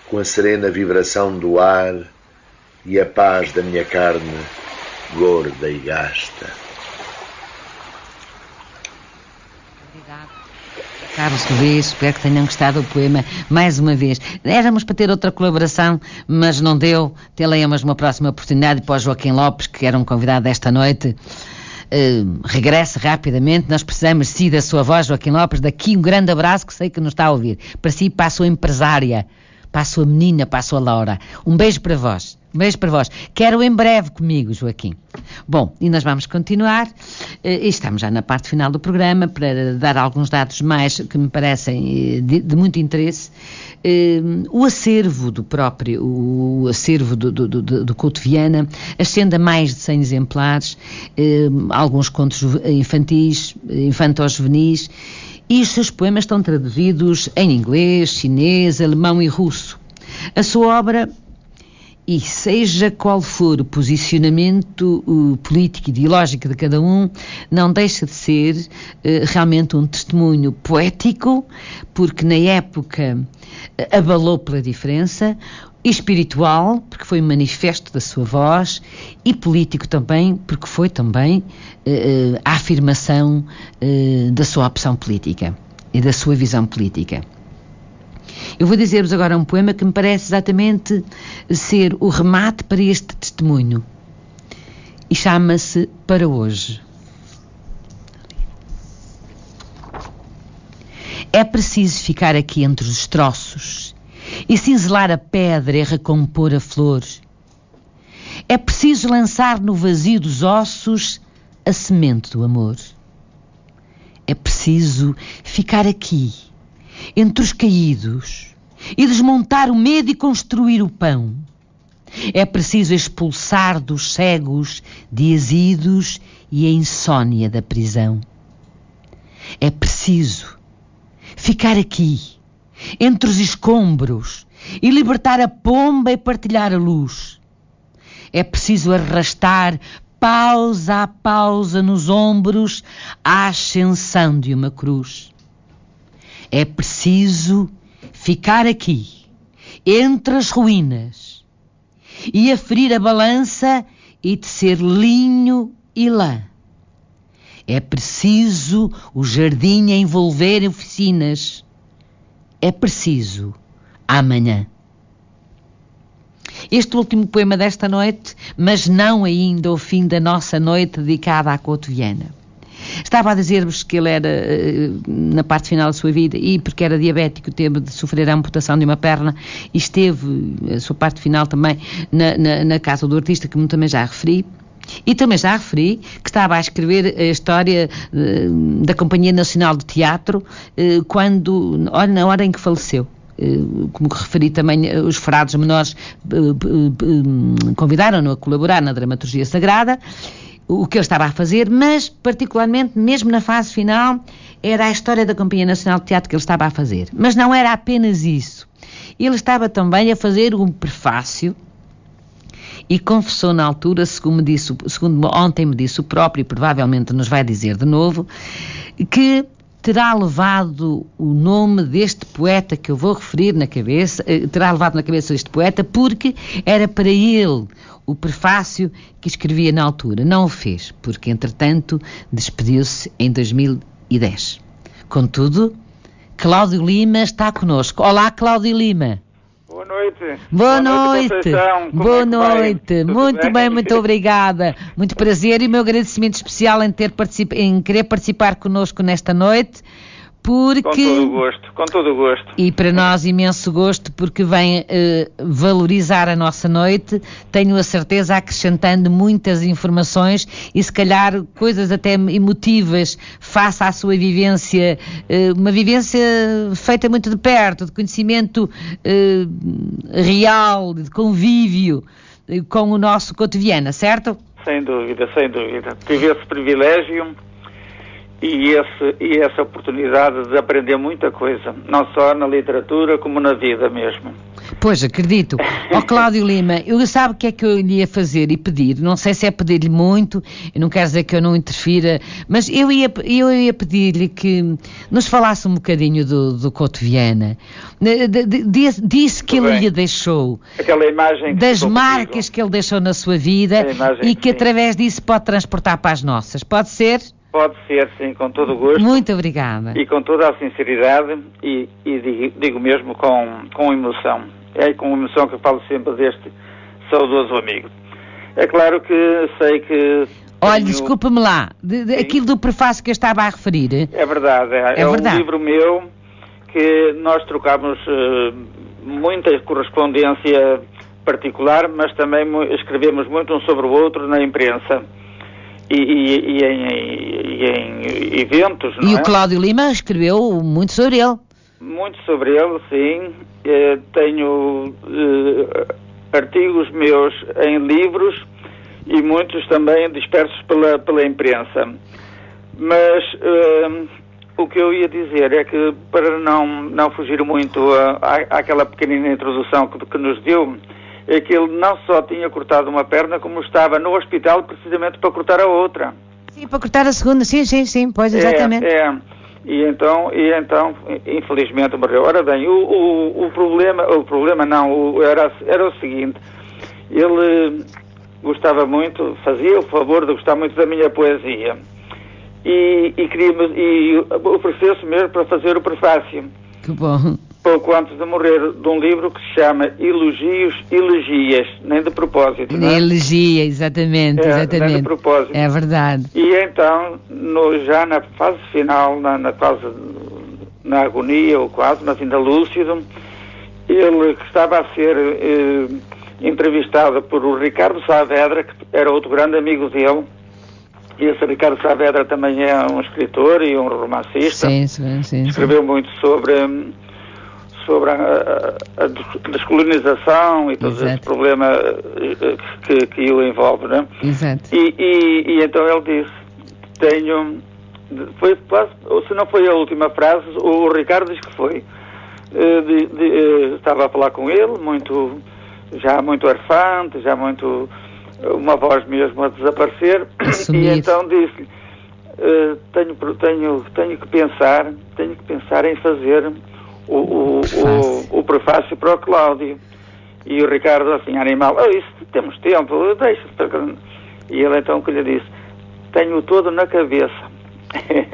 com a serena vibração do ar e a paz da minha carne gorda e gasta. Obrigado, Carlos Revés, espero que tenham gostado do poema mais uma vez. Éramos para ter outra colaboração, mas não deu. Tê-la-emos uma próxima oportunidade, para o Joaquim Lopes, que era um convidado desta noite. Regresse rapidamente, nós precisamos sim da sua voz, Joaquim Lopes. Daqui um grande abraço, que sei que nos está a ouvir, para si, para a sua empresária, para a sua menina, para a sua Laura. Um beijo para vós, um beijo para vós. Quero em breve comigo, Joaquim. Bom, e nós vamos continuar, e estamos já na parte final do programa, para dar alguns dados mais que me parecem de muito interesse. O acervo do Couto Viana ascende a mais de 100 exemplares, alguns contos infantis, infanto-juvenis, e os seus poemas estão traduzidos em inglês, chinês, alemão e russo. A sua obra, e seja qual for o posicionamento político e ideológico de cada um, não deixa de ser realmente um testemunho poético, porque na época abalou pela diferença, espiritual, porque foi um manifesto da sua voz, e político também, porque foi também a afirmação da sua opção política e da sua visão política. Eu vou dizer-vos agora um poema que me parece exatamente ser o remate para este testemunho, e chama-se Para Hoje. É preciso ficar aqui entre os destroços e cinzelar a pedra e recompor a flor. É preciso lançar no vazio dos ossos a semente do amor. É preciso ficar aqui, entre os caídos, e desmontar o medo e construir o pão. É preciso expulsar dos cegos dias idos e a insônia da prisão. É preciso ficar aqui, entre os escombros, e libertar a pomba e partilhar a luz. É preciso arrastar, pausa a pausa nos ombros, a ascensão de uma cruz. É preciso ficar aqui, entre as ruínas, e aferir a balança e tecer linho e lã. É preciso o jardim a envolver oficinas. É preciso amanhã. Este último poema desta noite, mas não ainda o fim da nossa noite dedicada à Couto Viana. Estava a dizer-vos que ele era, na parte final da sua vida, e porque era diabético, teve de sofrer a amputação de uma perna, e esteve, a sua parte final também, na casa do artista, que também já referi. E também já referi que estava a escrever a história da Companhia Nacional de Teatro na hora em que faleceu. Como referi também, os frades menores convidaram-no a colaborar na dramaturgia sagrada, o que ele estava a fazer, mas particularmente, mesmo na fase final, era a história da Companhia Nacional de Teatro que ele estava a fazer. Mas não era apenas isso. Ele estava também a fazer um prefácio e confessou na altura, segundo ontem me disse o próprio, e provavelmente nos vai dizer de novo, que terá levado o nome deste poeta que eu vou referir na cabeça, terá levado na cabeça este poeta porque era para ele o prefácio que escrevia na altura. Não o fez, porque entretanto despediu-se em 2010. Contudo, Cláudio Lima está connosco. Olá, Cláudio Lima. Boa noite. Boa noite. Conceição. Boa noite. Muito bem, muito obrigado. Obrigada. Muito prazer e o meu agradecimento especial em querer participar connosco nesta noite, porque... Com todo o gosto. E para nós imenso gosto, porque vem valorizar a nossa noite, tenho a certeza, acrescentando muitas informações e se calhar coisas até emotivas face à sua vivência, uma vivência feita muito de perto, de conhecimento real, de convívio com o nosso cotidiano, certo? Sem dúvida. Tive esse privilégio e essa oportunidade de aprender muita coisa, não só na literatura como na vida mesmo. Pois, acredito. Cláudio Lima, eu sabe o que é que eu lhe ia fazer e pedir? Não sei se é pedir-lhe muito, eu não quero dizer que eu não interfira, mas eu ia pedir-lhe que nos falasse um bocadinho do Couto Viana, disse que ele lhe deixou, aquela imagem das marcas que ele deixou na sua vida e que através disso pode transportar para as nossas. Pode ser? Pode ser, sim, com todo o gosto. Muito obrigada. E com toda a sinceridade e digo mesmo com emoção. É com emoção que eu falo sempre deste saudoso amigo. É claro que sei que... Olha, desculpa-me lá, aquilo do prefácio que eu estava a referir. É verdade, é um livro meu que nós trocámos muita correspondência particular, mas também escrevemos muito um sobre o outro na imprensa. E em eventos, não é? E o Cláudio Lima escreveu muito sobre ele. Muito sobre ele, sim. Tenho artigos meus em livros e muitos também dispersos pela imprensa. Mas o que eu ia dizer é que, para não fugir muito àquela pequenina introdução que nos deu, é que ele não só tinha cortado uma perna, como estava no hospital precisamente para cortar a outra. Sim, para cortar a segunda, sim, pois, exatamente. E então, infelizmente morreu. Ora bem, o problema não, era o seguinte, ele gostava muito, fazia o favor de gostar muito da minha poesia, e ofereceu-se mesmo para fazer o prefácio. Que bom. Pouco antes de morrer, de um livro que se chama Elogios e Elegias, nem de propósito, não é? Elegia, exatamente. Nem de propósito. É verdade. E então, já na fase final, na agonia, ou quase, mas ainda lúcido, ele estava a ser entrevistado por o Ricardo Saavedra, que era outro grande amigo dele. E esse Ricardo Saavedra também é um escritor e um romancista. Sim. Escreveu muito sobre a descolonização e todo esse problema que o envolve, não é? Exato. E então ele disse, foi quase, se não foi a última frase, o Ricardo diz que foi. Estava a falar com ele, já muito arfante, já muito, uma voz mesmo a desaparecer, e então disse-lhe, tenho que pensar em fazer o prefácio para o Cláudio. E o Ricardo assim, animal, isso temos tempo, deixa-se. E ele então que lhe disse, tenho todo na cabeça.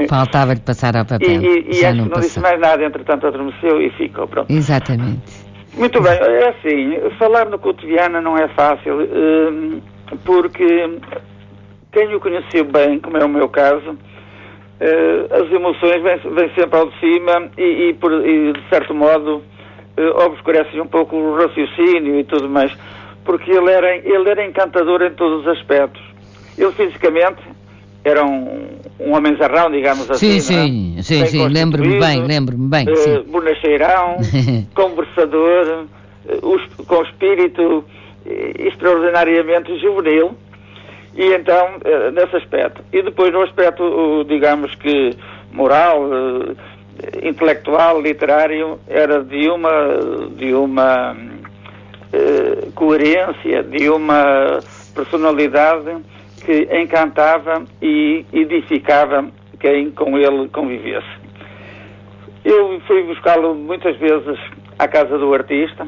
Faltava-lhe passar ao papel. E acho que não disse mais nada, entretanto adormeceu e ficou, pronto. Exatamente. Muito bem, é assim, falar no Couto Viana não é fácil, porque quem o conheceu bem, como é o meu caso, as emoções vêm sempre ao de cima e de certo modo, obscurecem um pouco o raciocínio e tudo mais, porque ele era encantador em todos os aspectos. Ele fisicamente era um homem zarrão, digamos assim. Sim, lembro-me bem. Bonacheirão, conversador, com espírito extraordinariamente juvenil, e então, nesse aspecto. E depois no aspecto, digamos que moral, intelectual, literário, era de uma coerência, de uma personalidade que encantava e edificava quem com ele convivesse. Eu fui buscá-lo muitas vezes à casa do artista.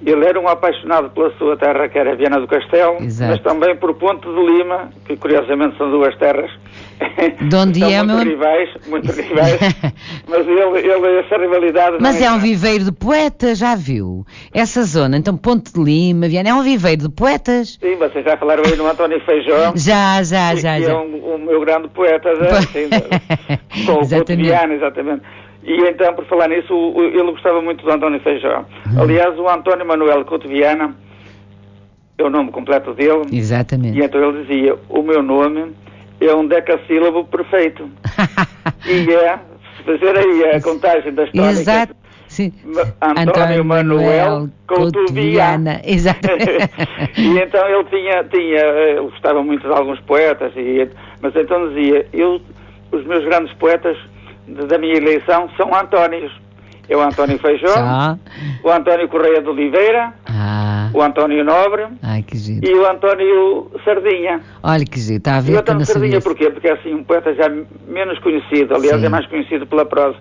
Ele era um apaixonado pela sua terra, que era Viana do Castelo, exato, mas também por Ponte de Lima, que curiosamente são duas terras. De onde são é, muito rivais, mas ele essa rivalidade... Mas é um viveiro de poetas, já viu? Essa zona, então Ponte de Lima, Viana, é um viveiro de poetas. Sim, vocês já falaram aí no António Feijó. Já. Que é um meu grande poeta, com o Ponte de Viana, exatamente. E então, por falar nisso, ele gostava muito do António Feijó. Aliás, o António Manuel Couto Viana é o nome completo dele. Exatamente. E então ele dizia, o meu nome é um decassílabo perfeito. E se fazer aí a contagem da história... Exato. Sim. António Manuel Couto Viana. Exatamente. E então ele gostava muito de alguns poetas, mas então dizia, os meus grandes poetas da minha eleição são Antónios. É o António Feijó, o António Correia de Oliveira, o António Nobre que giro, e o António Sardinha. Olha que giro, está a ver. E o António Sardinha porquê? Porque é assim um poeta já menos conhecido, aliás é mais conhecido pela prosa,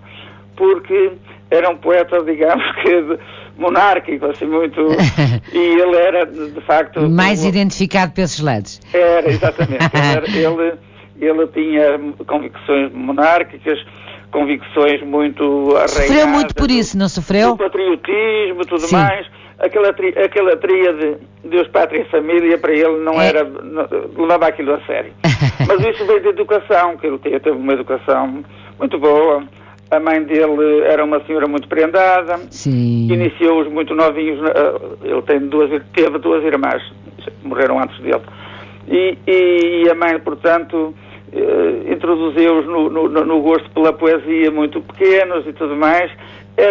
porque era um poeta, digamos que monárquico, assim muito, e ele era de facto... Mais identificado pelos lados. Era, exatamente. Ele tinha convicções monárquicas, convicções muito arraigadas. Sofreu muito por isso, não sofreu? Do patriotismo, tudo mais. Aquela tríade Deus, Pátria e Família, para ele não era... Não, levava aquilo a sério. Mas isso veio de educação, que ele teve uma educação muito boa. A mãe dele era uma senhora muito prendada. Sim. Iniciou-os muito novinhos. Ele teve duas irmãs, morreram antes dele. E a mãe, portanto, introduziu-os no gosto pela poesia muito pequenos e tudo mais.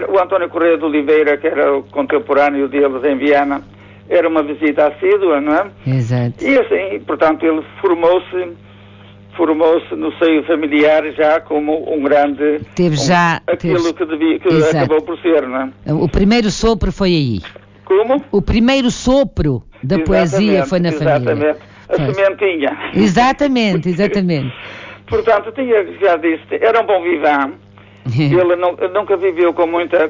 O António Correia de Oliveira, que era o contemporâneo deles em Viana, era uma visita assídua, não é? Exato. E assim, portanto, ele formou-se no seio familiar já como um grande... que acabou por ser, não é? O primeiro sopro foi aí. Como? O primeiro sopro da poesia foi na família. Exatamente. A sementinha. Exatamente. Portanto, já disse, era um bom vivant. Ele nunca viveu com muita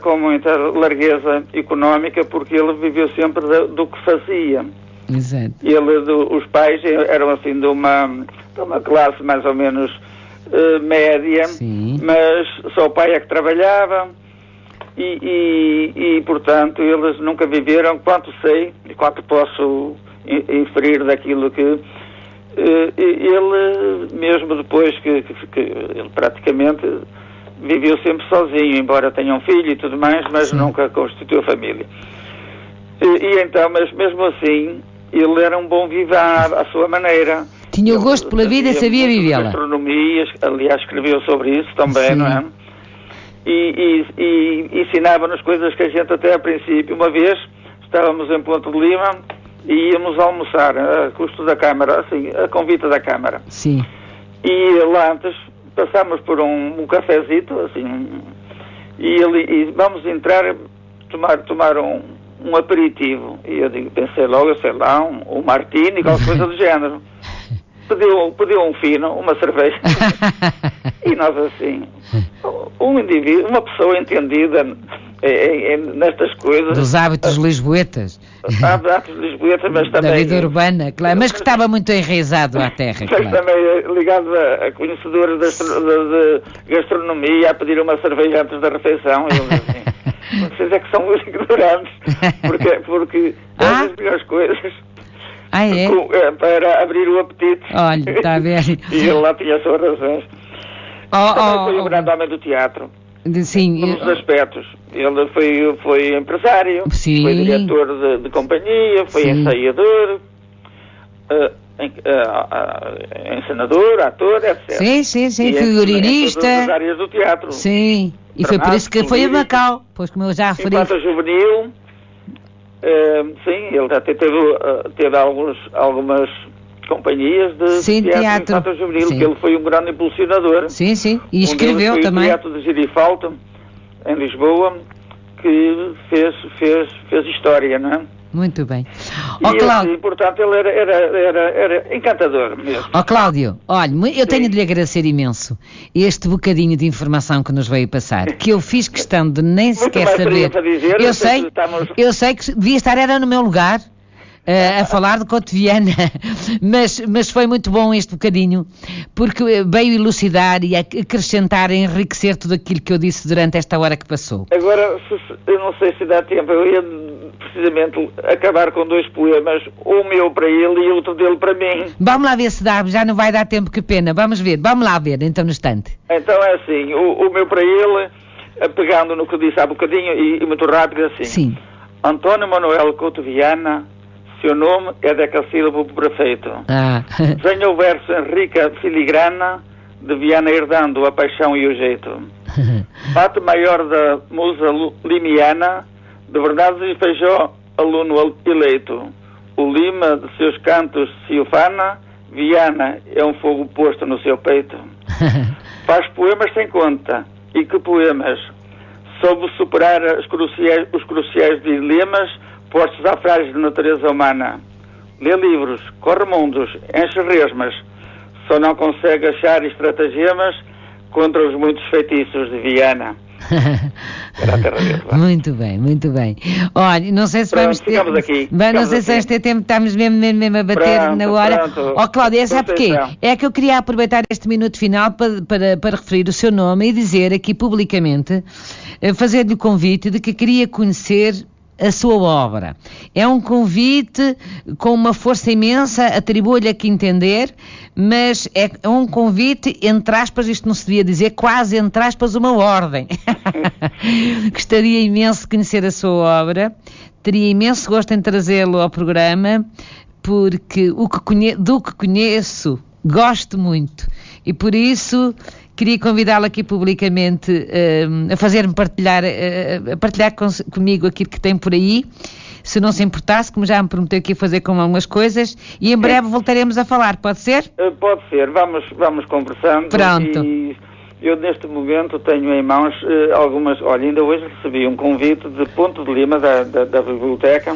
largueza económica, porque ele viveu sempre do que fazia. Exato. Os pais eram assim de uma classe mais ou menos média, sim, mas só o pai é que trabalhava e portanto eles nunca viveram, quanto sei e quanto posso inferir daquilo que ele, mesmo depois que ele praticamente viveu sempre sozinho, embora tenha um filho e tudo mais, mas sim, nunca constituiu família. E então, mas mesmo assim, ele era um bom vivant à sua maneira. Tinha o gosto pela vida e sabia vivê-la. Gastronomia, aliás, escreveu sobre isso também, sim, não é? E ensinava-nos coisas que a gente até a princípio, uma vez, estávamos em Ponte de Lima e íamos almoçar a custo da Câmara, assim, a convite da Câmara. Sim. E lá antes passámos por um cafezito, assim, e vamos entrar, tomar um aperitivo. E eu pensei logo, sei lá, um martini, qualquer coisa do género. Pediu um fino, uma cerveja. E nós assim, um indivíduo, uma pessoa entendida nestas coisas. Dos hábitos lisboetas. Hábitos lisboetas, mas também... Da vida urbana, claro. Mas que estava muito enraizado à terra, claro. Mas também ligado a conhecedores de gastronomia, a pedir uma cerveja antes da refeição. E eu assim, vocês é que são os ignorantes. Porque as melhores coisas... é? Para abrir o apetite. Olha, está a ver. E ele lá tinha as suas razões. Também foi um grande homem do teatro. Sim. Todos os aspectos. Ele foi empresário, sim. Foi diretor de companhia, foi ensaiador, encenador, ator, etc. Sim, figurinista. Em todas as áreas do teatro. Sim, e foi por isso que foi a Macau, pois como eu já referi. Infanta Juvenil, sim, ele já teve algumas companhias de teatro Infanta Juvenil, que ele foi um grande impulsionador. Sim, e escreveu também. O Teatro de Girifalta, em Lisboa, que fez história, não é? Muito bem. E, portanto, ele era encantador mesmo. Cláudio, olha, eu tenho de lhe agradecer imenso este bocadinho de informação que nos veio passar, que eu fiz questão de nem sequer saber. Dizer, eu sei que devia estar no meu lugar. A falar de Cotiviana, mas foi muito bom este bocadinho, porque veio elucidar e acrescentar, enriquecer tudo aquilo que eu disse durante esta hora que passou. Agora, eu não sei se dá tempo, eu ia precisamente acabar com 2 poemas, um meu para ele e outro dele para mim. Vamos lá ver se dá, já não vai dar tempo, que pena, vamos lá ver, então no instante. Então é assim, o meu para ele, pegando no que disse há bocadinho e muito rápido assim. Sim. António Manuel Couto Viana, seu nome é decassílabo perfeito. Venha o verso em rica filigrana, de Viana herdando a paixão e o jeito. Pate maior da musa limiana, de verdade e Feijó, aluno eleito. O lima de seus cantos se ufana, Viana é um fogo posto no seu peito. Faz poemas sem conta, e que poemas? Soube superar os cruciais dilemas postos à frágil natureza humana. Lê livros, corre mundos, enche resmas, só não consegue achar estratagemas contra os muitos feitiços de Viana. Muito bem. Olha, não sei se vamos ter... Aqui. Não sei se vamos ter tempo, estamos mesmo a bater na hora. Cláudia, sabe porquê? É que eu queria aproveitar este minuto final para referir o seu nome e dizer aqui publicamente, fazer-lhe o convite de que queria conhecer a sua obra. É um convite com uma força imensa, atribuo-lhe a que entender, mas é um convite, entre aspas, isto não se devia dizer, quase entre aspas, uma ordem. Gostaria imenso de conhecer a sua obra, teria imenso gosto em trazê-lo ao programa, porque do que conheço, gosto muito, e por isso queria convidá-lo aqui publicamente a fazer-me partilhar comigo aquilo que tem por aí, se não se importasse, como já me prometeu aqui fazer com algumas coisas, e em breve voltaremos a falar, pode ser? Pode ser, vamos conversando. Pronto. E eu neste momento tenho em mãos algumas, olha, ainda hoje recebi um convite de Ponte de Lima, da biblioteca,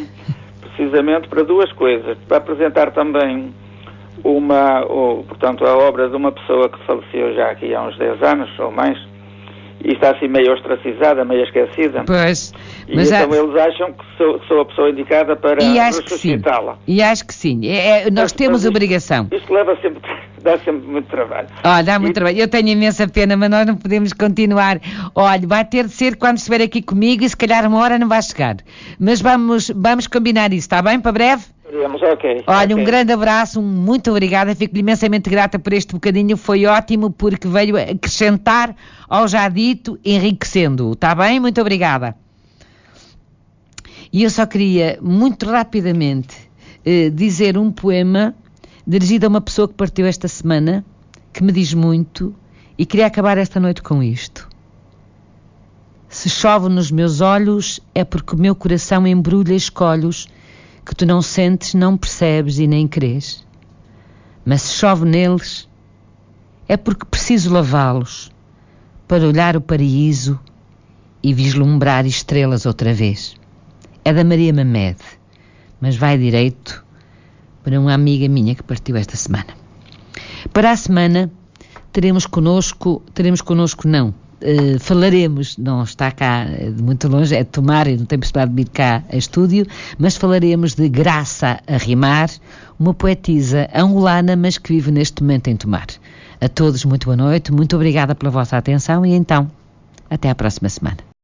precisamente para 2 coisas, para apresentar também portanto, a obra de uma pessoa que faleceu já aqui há uns 10 anos ou mais, e está assim meio ostracizada, meio esquecida. Pois. Mas então eles acham que sou a pessoa indicada para ressuscitá-la. E acho que sim. Nós temos obrigação. Isto dá sempre muito trabalho. Dá muito trabalho. Eu tenho imensa pena, mas nós não podemos continuar. Olha, vai ter de ser quando estiver aqui comigo e se calhar uma hora não vai chegar. Mas vamos combinar isso, está bem? Para breve? Ok. Olha, um grande abraço, muito obrigada, fico imensamente grata por este bocadinho, foi ótimo porque veio acrescentar ao já dito, enriquecendo-o, está bem? Muito obrigada. E eu só queria, muito rapidamente, dizer um poema dirigido a uma pessoa que partiu esta semana, que me diz muito, e queria acabar esta noite com isto. Se chove nos meus olhos, é porque o meu coração embrulha escolhos que tu não sentes, não percebes e nem crês. Mas se chove neles, é porque preciso lavá-los para olhar o paraíso e vislumbrar estrelas outra vez. É da Maria Mamed, mas vai direito para uma amiga minha que partiu esta semana. Para a semana falaremos, não está cá de muito longe, é de Tomar e não tem possibilidade de vir cá a estúdio, mas falaremos de Graça Arrimar, uma poetisa angolana, mas que vive neste momento em Tomar. A todos muito boa noite, muito obrigada pela vossa atenção e então, até à próxima semana.